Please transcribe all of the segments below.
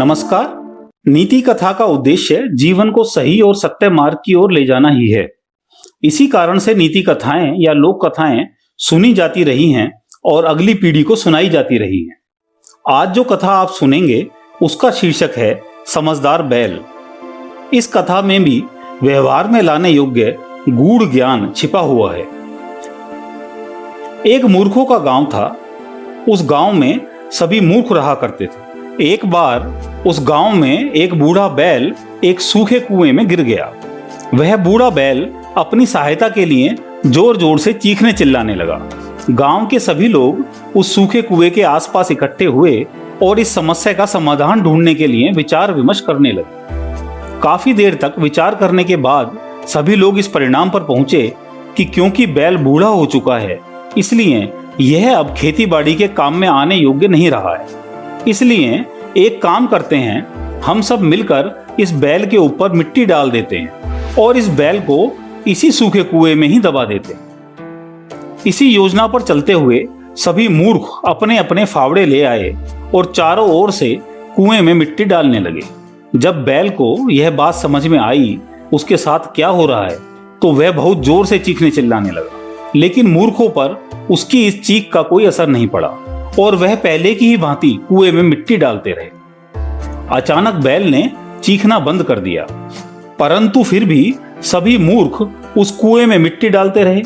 नमस्कार। नीति कथा का उद्देश्य जीवन को सही और सत्य मार्ग की ओर ले जाना ही है। इसी कारण से नीति कथाएं या लोक कथाएं सुनी जाती रही हैं और अगली पीढ़ी को सुनाई जाती रही हैं। आज जो कथा आप सुनेंगे उसका शीर्षक है समझदार बैल। इस कथा में भी व्यवहार में लाने योग्य गूढ़ ज्ञान छिपा हुआ है। एक मूर्खों का गांव था। उस गांव में सभी मूर्ख रहा करते थे। एक बार उस गांव में एक बूढ़ा बैल एक सूखे कुएं में गिर गया। वह बूढ़ा बैल अपनी सहायता के लिए जोर जोर से चीखने चिल्लाने लगा। गांव के सभी लोग उस सूखे कुएं के आसपास इकट्ठे हुए और इस समस्या का समाधान ढूंढने के लिए विचार विमर्श करने लगे। काफी देर तक विचार करने के बाद सभी लोग इस परिणाम पर पहुंचे कि क्योंकि बैल बूढ़ा हो चुका है, इसलिए यह अब खेती बाड़ी के काम में आने योग्य नहीं रहा है। इसलिए एक काम करते हैं, हम सब मिलकर इस बैल के ऊपर मिट्टी डाल देते हैं और इस बैल को इसी सूखे कुएं में ही दबा देते हैं। इसी योजना पर चलते हुए सभी मूर्ख अपने अपने फावड़े ले आए और चारों ओर से कुएं में मिट्टी डालने लगे। जब बैल को यह बात समझ में आई उसके साथ क्या हो रहा है, तो वह बहुत जोर से चीखने चिल्लाने लगा। लेकिन मूर्खों पर उसकी इस चीख का कोई असर नहीं पड़ा और वह पहले की ही भांति कुएं में मिट्टी डालते रहे। अचानक बैल ने चीखना बंद कर दिया, परंतु फिर भी सभी मूर्ख उस कुएं में मिट्टी डालते रहे।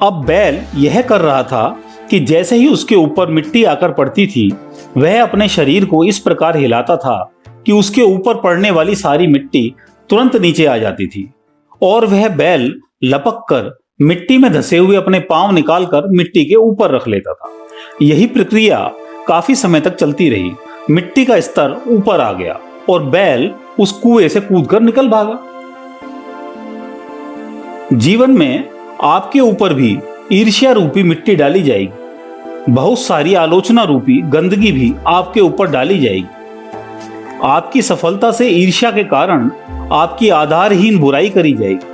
अब बैल यह कर रहा था कि जैसे ही उसके ऊपर मिट्टी आकर पड़ती थी, वह अपने शरीर को इस प्रकार हिलाता था कि उसके ऊपर पड़ने वाली सारी मिट्टी तुरंत नीचे आ जाती थी और वह बैल लपक कर मिट्टी में धसे हुए अपने पांव निकालकर मिट्टी के ऊपर रख लेता था। यही प्रक्रिया काफी समय तक चलती रही। मिट्टी का स्तर ऊपर आ गया और बैल उस कुएं से कूदकर निकल भागा। जीवन में आपके ऊपर भी ईर्ष्या रूपी मिट्टी डाली जाएगी। बहुत सारी आलोचना रूपी गंदगी भी आपके ऊपर डाली जाएगी। आपकी सफलता से ईर्ष्या के कारण आपकी आधारहीन बुराई करी जाएगी।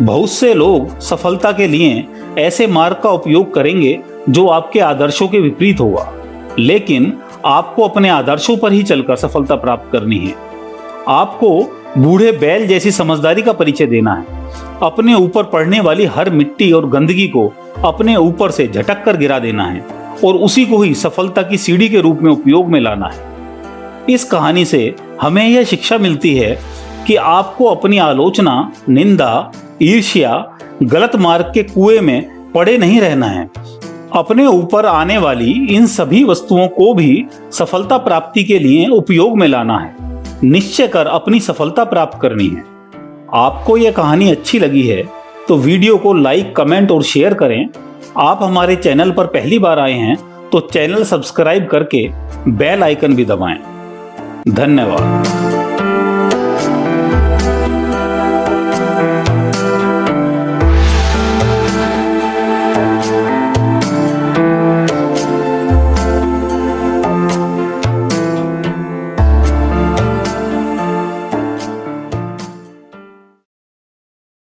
बहुत से लोग सफलता के लिए ऐसे मार्ग का उपयोग करेंगे जो आपके आदर्शों के विपरीत होगा, लेकिन आपको अपने आदर्शों पर ही चलकर सफलता प्राप्त करनी है। आपको बूढ़े बैल जैसी समझदारी का परिचय देना है। अपने ऊपर पड़ने वाली हर मिट्टी और गंदगी को अपने ऊपर से झटक कर गिरा देना है और उसी को ही सफलता की सीढ़ी के रूप में उपयोग में लाना है। इस कहानी से हमें यह शिक्षा मिलती है कि आपको अपनी आलोचना, निंदा, ईर्ष्या, गलत मार्ग के कुएं में पड़े नहीं रहना है। अपने ऊपर आने वाली इन सभी वस्तुओं को भी सफलता प्राप्ति के लिए उपयोग में लाना है। निश्चय कर अपनी सफलता प्राप्त करनी है। आपको यह कहानी अच्छी लगी है तो वीडियो को लाइक, कमेंट और शेयर करें। आप हमारे चैनल पर पहली बार आए हैं तो चैनल सब्सक्राइब करके बेल आइकन भी दबाएं। धन्यवाद।